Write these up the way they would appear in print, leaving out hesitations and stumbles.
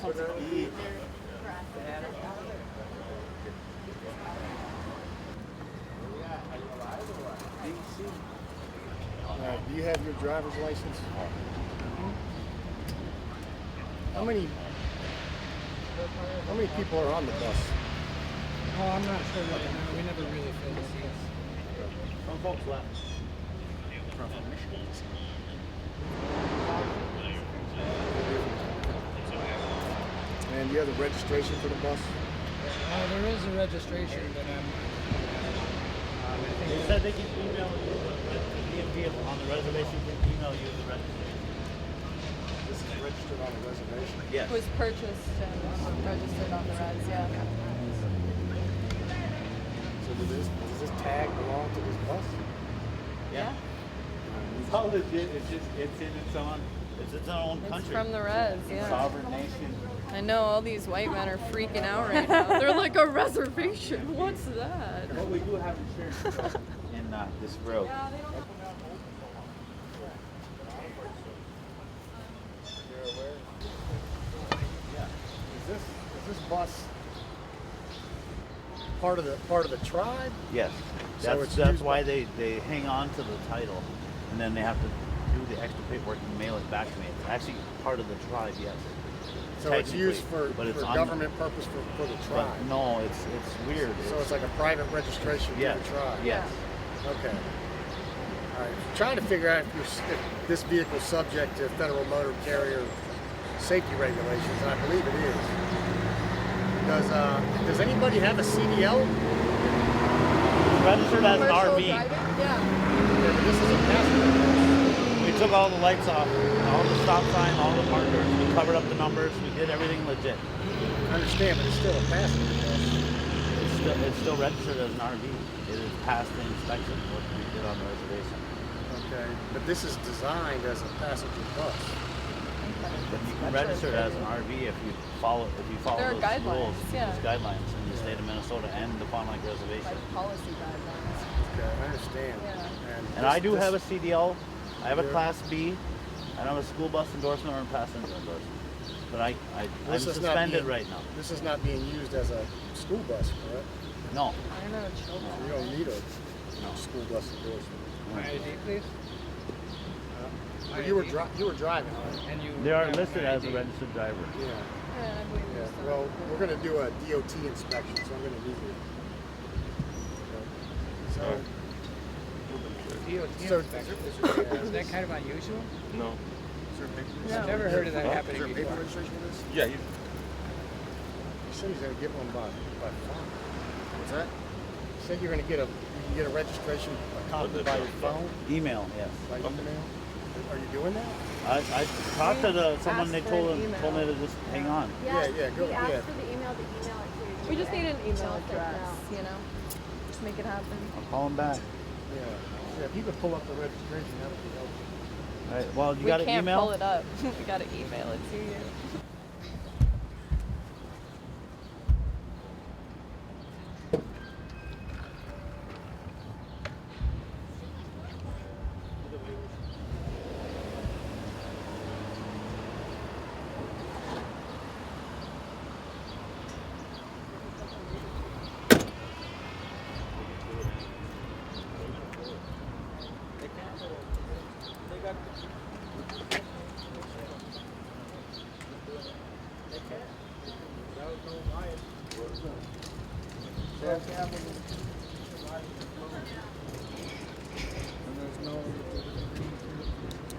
have something to eat. Do you have your driver's license? How many people are on the bus? Oh, I'm not sure really. No, we never really filled the seats. Some folks left. From Michigan. And you have the registration for the bus? There is a registration, but They said they can email you the DMV on the reservation. Can email you the registration. This is registered on the reservation? Yes. It was purchased and registered on the res, yeah. So does this tag belong to this bus? Yeah. It's all legit. It's in its own. It's its own country. It's from the res, yeah. Sovereign nation. I know all these white men are freaking out right now. They're like, a reservation? What's that? But we do have insurance in this road. Is this bus part of the tribe? Yes. So it's That's used why they hang on to the title, and then they have to do the extra paperwork and mail it back to me. It's actually part of the tribe, yes. So it's used for but it's government purpose for the But tribe. no, it's weird. So it's like a private registration Yes. for the tribe. Yes. Okay. All right. Trying to figure out if this vehicle is subject to federal motor carrier safety regulations, and I believe it is. Does anybody have a CDL? It's registered as an RV. Yeah. Yeah, but this is a passenger. We took all the lights off, all the stop sign, all the markers. We covered up the numbers. We did everything legit. I understand, but it's still a passenger bus. It's still registered as an RV. It is passed the inspection, what we did on the reservation. Okay, but this is designed as a passenger bus. But you can register it as an RV if you follow There are those guidelines, rules. yeah. There's guidelines in the state of Minnesota and the Fond du Lac Reservation. Like policy guidelines. Okay, I understand. Yeah. And I do have a CDL. I have a Class B. I don't have a school bus endorsement or a passenger endorsement. But I'm This is not suspended being- right now. This is not being used as a school bus, correct? No. I know children. You don't need a school bus endorsement. My ID, please. But you were driving, right? And you. They are have listed my as a ID. registered driver. Yeah. Yeah, I believe Yeah. you still. Well, we're going to do a DOT inspection, so I'm going to need you. So, DOT So- inspection. Is that kind of unusual? No. I've never heard of that is happening there a paper before. registration for this? Yeah, He said he's going to get one by phone. What's that? He said you can get a registration, a copy by your phone, Email, yes. by email. Are you doing that? I talked to someone. They asked for told an me to just hang on. Yeah, go We asked ahead. for the email to email it to you. We just need an email Don't say address, no. you know? Just make it happen. I'll call him back. Yeah. Yeah, if you could pull up the registration, that would be helpful. All right. Well, you We got an can't email? pull it up. We gotta email it to you.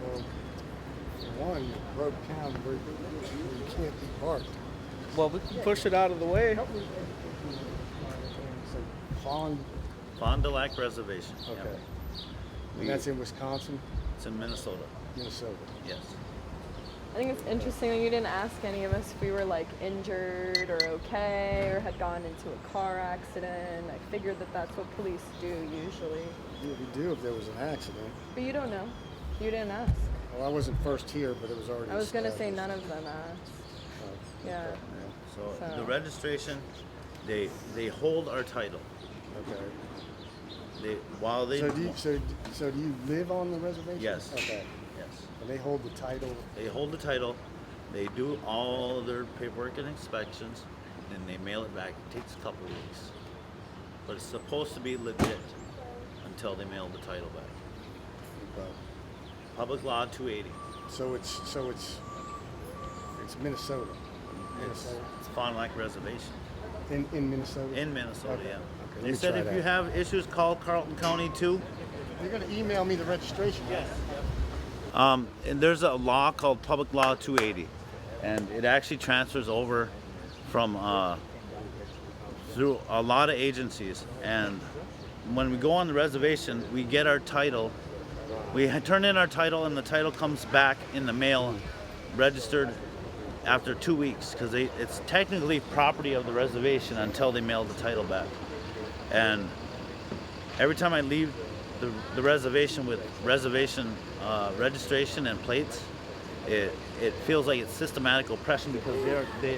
Well, for one, road town where you can't be parked. Well, we can push it out of the way. So, Fawn, Fond du Lac Reservation. okay. Yep. And that's in Wisconsin, It's in Minnesota. Minnesota. Yes. I think it's interesting that you didn't ask any of us if we were like injured or okay or had gone into a car accident. I figured that that's what police do usually. Yeah, we do if there was an accident. But you don't know. You didn't ask. Well, I wasn't first here, but it was already I was gonna say established. none of them asked. Oh, Yeah. okay, So, So- the registration, they hold our title. Okay. While they So do you live on the reservation? Yes. Okay. yes And they hold the title. they hold the title, They do all their paperwork and inspections, and they mail it back. It takes a couple of weeks, but it's supposed to be legit until they mail the title back. Okay. Public Law 280. So it's Minnesota. It's Fond du Lac Reservation In Minnesota. in Minnesota. Okay. Yeah. Okay, let They me said try if that. you have issues, call Carleton County too. You're gonna email me the registration. Yes. And there's a law called Public Law 280, and it actually transfers over from through a lot of agencies. And when we go on the reservation, we get our title. We turn in our title, and the title comes back in the mail, registered after 2 weeks, because it's technically property of the reservation until they mail the title back. And every time I leave the reservation with reservation registration and plates, it feels like it's systematic oppression, because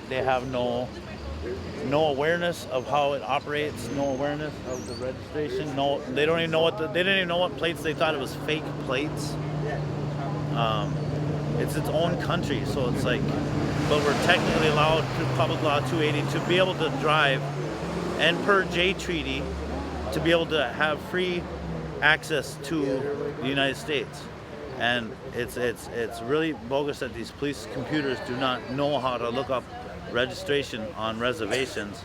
they have no awareness of how it operates, no awareness of the registration. No, they don't even know they didn't even know what plates. They thought it was fake plates. It's its own country, so it's like, but we're technically allowed through Public Law 280 to be able to drive, and per J Treaty, to be able to have free access to the United States. And it's really bogus that these police computers do not know how to look up registration on reservations,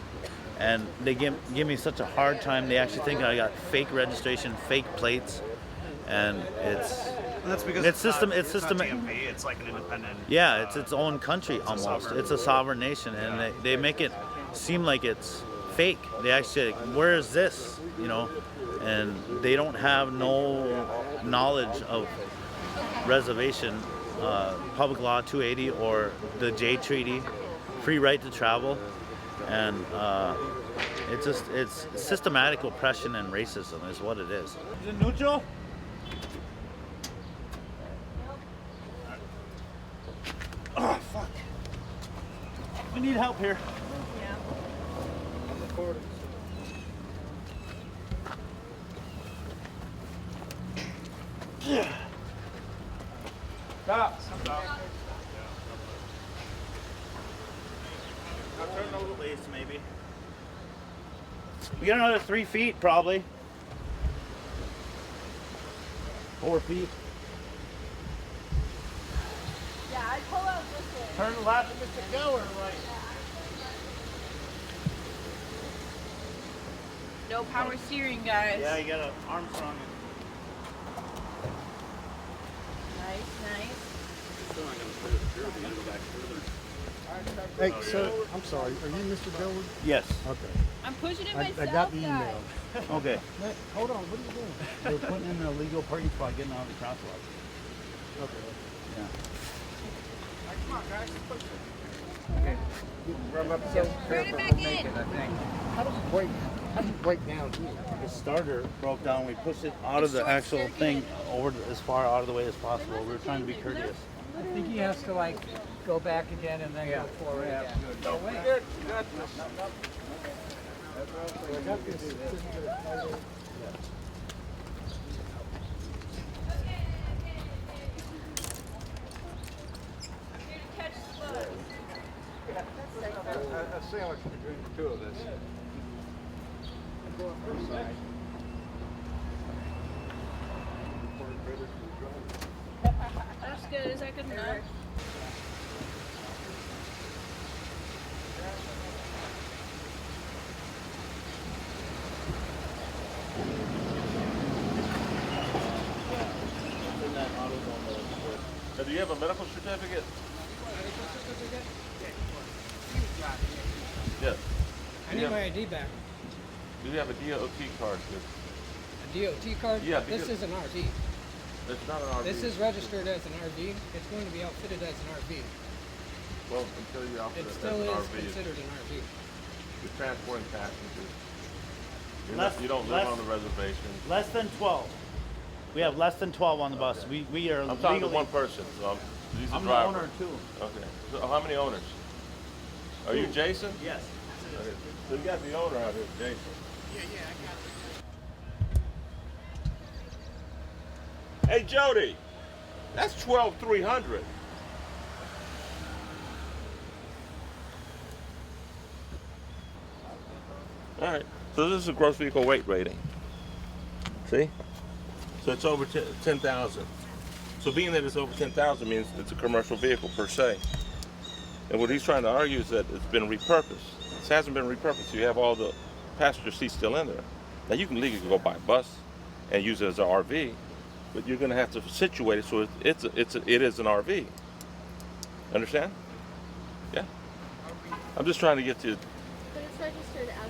and they give me such a hard time. They actually think I got fake registration, fake plates, and That's because it's not system. DMV, it's like an independent. Yeah, it's its own country a almost. sovereign- It's a sovereign nation, and they make it seem like it's fake. They actually, like, where is this? You know, and they don't have no knowledge of reservation, Public Law 280 or the J Treaty, free right to travel, and it's systematic oppression and racism is what it is. Is it neutral? Oh, fuck. We need help here. Stop. I'll turn it over place, maybe. We got another 3 feet, probably. 4 feet. Yeah, I'd pull out this way. Turn left. Go or right? No power steering, guys. Yeah, you got an Armstrong. Nice. Hey, sir, I'm sorry. Are you Mr. Dillard? Yes. Okay. I'm pushing it I myself, got the guys. email. Okay. Hey, hold on. What are you doing? They're putting in a legal parking spot, getting out of the crosswalk. Okay. Yeah. Turn it back in. How do you break down here? The starter broke down. We pushed it out of the actual thing over as far out of the way as possible. We were trying to be courteous. I think he has to like go back again and then go forward again. That's sandwich between the two of us. That's good. Is that good enough? So do you have a medical certificate? Yes. I need my ID back. Do you have a DOT card? A DOT card? Yeah, This because- is an RV. It's not an RV. This is registered as an RV. It's going to be outfitted as an RV. Well, until you outfit It it as still an is RV, considered an RV. you're transporting passengers. You don't live Less- on the reservation. Less than 12. We have less than 12 on the bus. We are I'm talking to legally. one person, so he's a I'm the driver. owner too. Okay. So how many owners? Are you Jason? Yes. Okay. So you got the owner out here, Jason. Hey Jody, that's 12,300. All right. So this is a gross vehicle weight rating. See? So it's over 10,000. So being that it's over 10,000 means it's a commercial vehicle per se. And what he's trying to argue is that it's been repurposed. This hasn't been repurposed. You have all the passenger seats still in there. Now you can legally go buy a bus and use it as an RV, but you're going to have to situate it so it is an RV. Understand? Yeah. I'm just trying to get to. But it's registered as an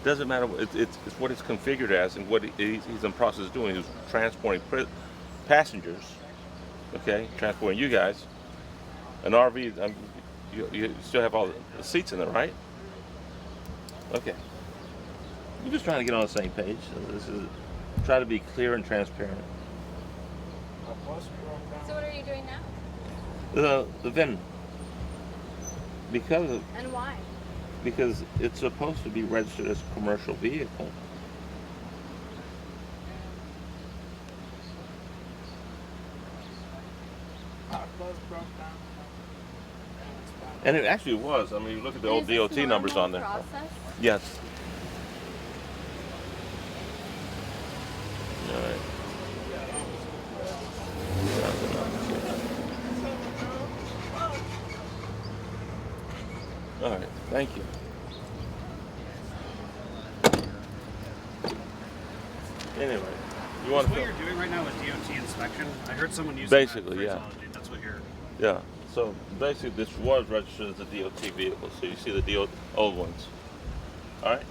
RV. Doesn't matter. It's what it's configured as and what he's in the process of doing. He's transporting passengers. Okay, transporting you guys. An RV. You still have all the seats in there, right? Okay. You're just trying to get on the same page. So this is try to be clear and transparent. So what are you doing now? The VIN. And why? Because it's supposed to be registered as a commercial vehicle. And it actually was. I mean, you look at the old DOT numbers on there. Process? Yes. All right. All right. Thank you. Anyway, you want So to what you're doing right now is DOT inspection. I heard someone using Basically, that yeah. phraseology. That's what you're. Yeah. So basically, this was registered as a DOT vehicle. So you see the old ones. All right.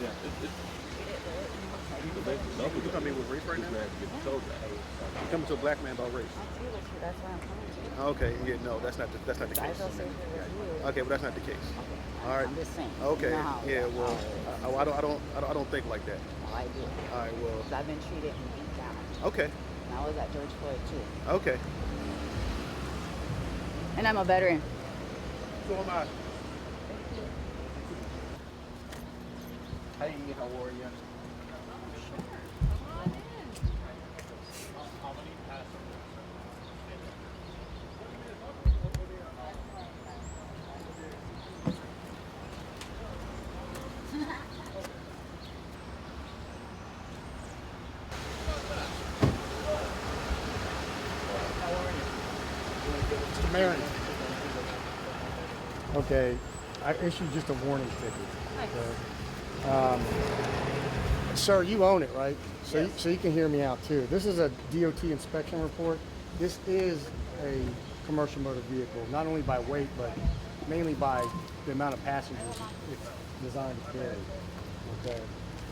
Yeah. You coming with race right now? You coming to a black man about race? That's why I'm coming to you. Okay, yeah, no, that's not the case. I feel safer with you. Okay, but that's not the case. All right. I'm just saying. Okay. You know how- Yeah. Well, how- I don't think like that. Well, I do. All right. Well. 'Cause I've been treated and beat down. Okay. And I was at George Floyd too. Okay. And I'm a veteran. So am I. Hey, how are you? Mr. Marin. Okay, I issued just a warning ticket. Okay. Sir, you own it, right? So you can hear me out too. This is a DOT inspection report. This is a commercial motor vehicle, not only by weight, but mainly by the amount of passengers it's designed to carry. Okay.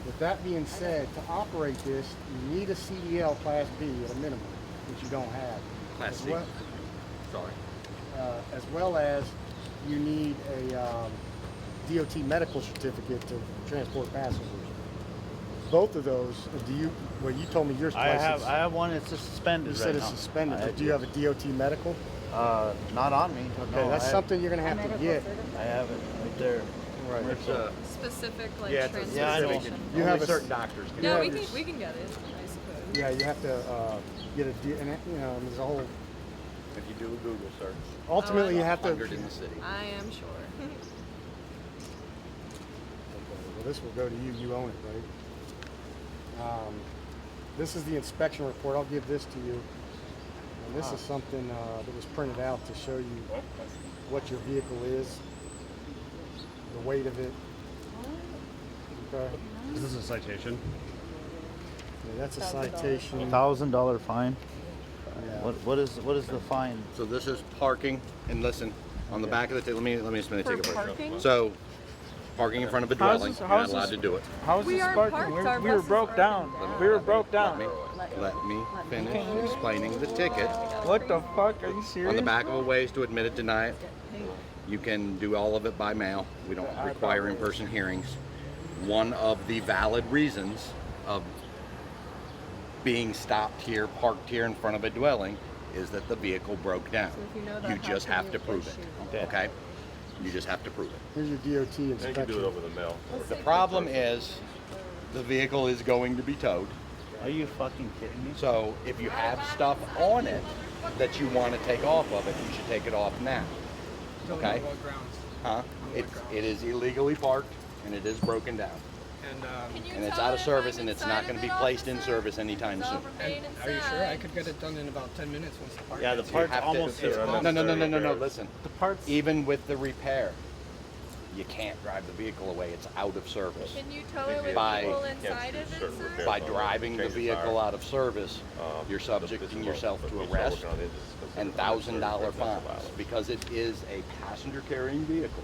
With that being said, to operate this, you need a CDL Class B at a minimum, which you don't have. Class C. Sorry. As well as you need a DOT medical certificate to transport passengers. Both of those, you told me yours. I have one. It's suspended. You said it's suspended. But do you have a DOT medical? Not on me. Okay, No, that's something you're gonna have to get. I have it right there. Right. It's a Specific like yeah, it's a transportation. Yeah, I know. specific. You have Only a certain doctors can. No, Yeah, we can get it, I suppose. Yeah, you have to get and there's a whole. If you do a Google search, Ultimately, you have to. 100 in the city. I am sure. Okay, well, this will go to you. You own it, right? This is the inspection report. I'll give this to you. And this is something that was printed out to show you what your vehicle is, the weight of it. Okay. Is this a citation? Yeah, that's a citation. $1,000 fine. Yeah. What is the fine? So this is parking, and listen, on the back of the ticket, let me explain the For ticket first. parking? So, parking in front of a How's dwelling, this- you're how's not allowed this- to do it. How is We this are sparking? parked, our We were buses broke are down. parked. We were broke Let down. me finish explaining the ticket. What the fuck? Are you serious? On the back of a ways to admit it, deny it. You can do all of it by mail. We don't require in-person hearings. One of the valid reasons of being stopped here, parked here in front of a dwelling, is that the vehicle broke down. So if you know that, You how just can have you to prove it, issue? okay? You just have to prove it. Here's your DOT And you can inspection. do it over the mail. The problem is, the vehicle is going to be towed. Are you fucking kidding me? So if you have stuff on it that you want to take off of it, you should take it off now. Okay? Huh? It is illegally parked and it is broken down. And Can you And it's tell out of if service I'm and it's inside not of going to it, be placed in officer? service anytime Please soon. don't remain are you sure? I inside. could get it done in about 10 minutes once the park Yeah, the gets part's have to- almost here. No, listen. The part's Even with the repair, you can't drive the vehicle away. It's out of service. Can you tow it with By- people inside of it, sir? By driving the vehicle out of service, you're subjecting yourself to arrest and $1,000 fines because it is a passenger carrying vehicle.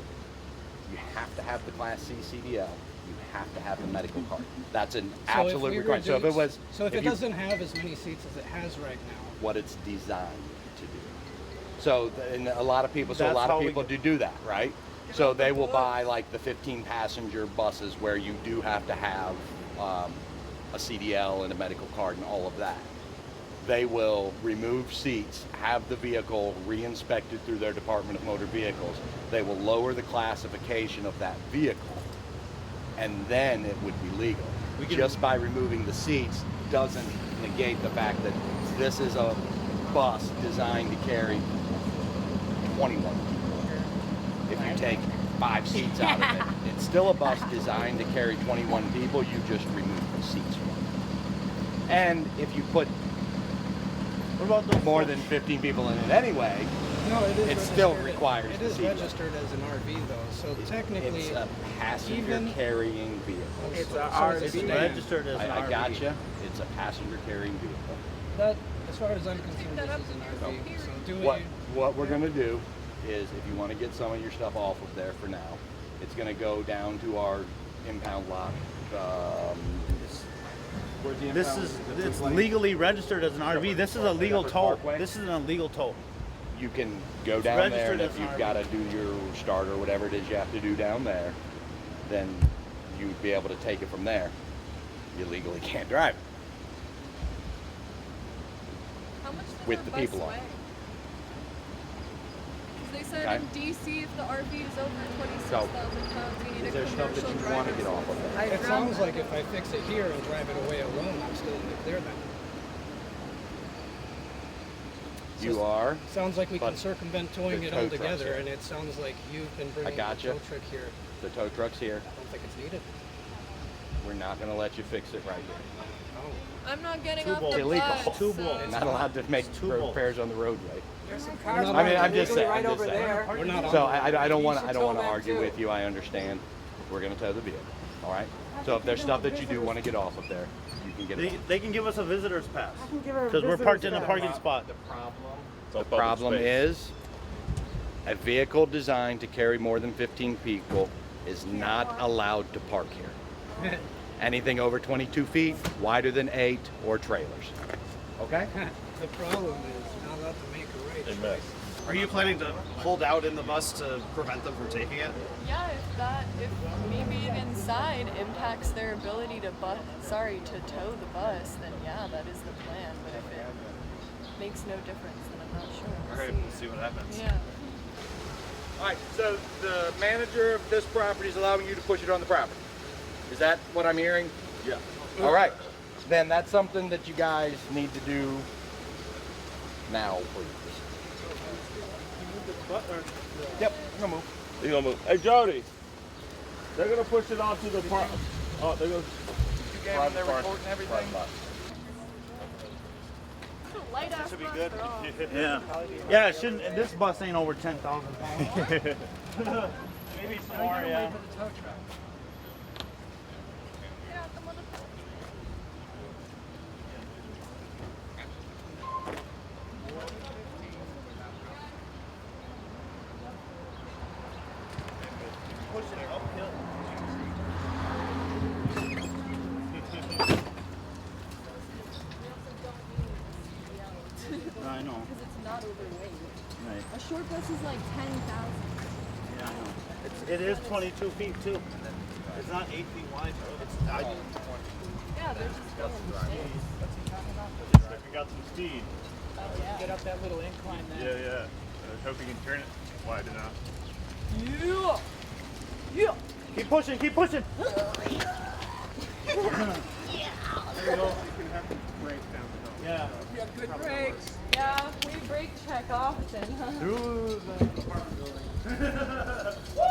You have to have the Class C CDL. You have to have the medical card. That's an absolute requirement. So if it was, So if it you- doesn't have as many seats as it has right now, what it's designed to do. So, and a lot of people, That's a lot how of we people do that, right? So they will buy like the 15 passenger buses where you do have to have a CDL and a medical card and all of that. They will remove seats, have the vehicle re-inspected through their Department of Motor Vehicles. They will lower the classification of that vehicle, and then it would be legal. Just by removing the seats doesn't negate the fact that this is a bus designed to carry 21 people. If you take 5 seats out of it, it's still a bus designed to carry 21 people. You just remove the seats from it. And if you put What about those more folks? than 15 people in it anyway, no, it is. it still registered- requires It the is seat belt. registered as an RV though, so technically, it's a passenger even- carrying vehicle. It's a so RV. it's a sedan. Registered as an I RV. gotcha. It's a passenger carrying vehicle. That, as far as I'm concerned, that this up is an to RV. you. So do What you? what we're gonna do is, if you want to get some of your stuff off of there for now, it's gonna go down to our impound lot. Where's the This impound? is it's legally registered as an RV. This is a legal Shepherd tow. Parkway? This is an illegal tow. You can go down there, registered and as if an you've RV. got to do your start or whatever it is you have to do down there, then you'd be able to take it from there. You legally can't drive it. How much does With a the bus people on weigh? it. 'Cause they said Okay. in DC, if the RV is over 26,000 pounds, you need Is a there stuff that commercial you want to driver's get off of license. there? It sounds like if I fix it here and drive it away alone, I'm still there then. You are. Sounds like we can But circumvent towing the it tow all truck's together, here. and it sounds like you've been bringing gotcha. the tow truck here. The tow truck's here. I don't think it's needed. We're not going to let you fix it right here. Oh. I'm not getting Too off bold. the Illegal. bus. Too so- bold. You're not allowed to make too bold. repairs on the roadway. We're not I mean, I'm just legally saying. right I'm just over saying. there. We're not So on I don't want should to tow them argue too. with you. I understand. We're going to tow the vehicle. All right. So if there's stuff that you do want to get off of there, you can get it. They can give us a visitor's pass give her a because we're visitor's parked in a pass. parking spot. The problem is, a vehicle designed to carry more than 15 people is not allowed to park here. Anything over 22 feet, wider than 8, or trailers. Okay? The problem is not allowed to make a right Amen. choice. Are you planning to hold out in the bus to prevent them from taking it? Yeah, if me being inside impacts their ability to to tow the bus, then yeah, that is the plan. But if it makes no difference, then I'm not sure. All right, we'll see what happens. Yeah. All right, so the manager of this property is allowing you to push it on the property. Is that what I'm hearing? Yeah. All right. Then that's something that you guys need to do now, please. Yep, I'm gonna move. They're gonna move. Hey, Jody. They're gonna push it onto the park. Oh, they're gonna. You gave them their report and everything? Light ass bus, they're all- Yeah. Yeah. It shouldn't. This bus ain't over 10,000 pounds. Maybe some more. Yeah. Yeah, the motherfucker. Pushing it uphill. I know. Because it's not overweight. Right. A short bus is like 10,000. Yeah, I know. It is 22 feet too. It's not 8 feet wide. It's Yeah, they're just going safe. We got some speed. Get up that little incline Yeah, yeah. I hope you can turn it wide enough. Yeah. Yeah. Keep pushing. Keep pushing. Yeah. You have good brakes. Yeah, we brake check often. Through the apartment building. Woo!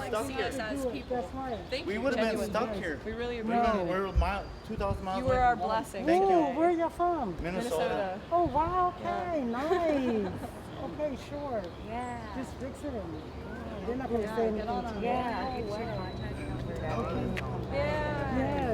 like stuck see here. us as people. That's right. Thank We you. would have been genuinely. stuck here. We really We appreciate were it. 2,000 miles. You away were our from home. blessing. Thank Ooh, you. where you from? Minnesota. Oh, wow, okay, nice. Okay, sure. Yeah. Just fix it. They're not going to say anything to you. Yeah. Okay. Yeah. Yeah.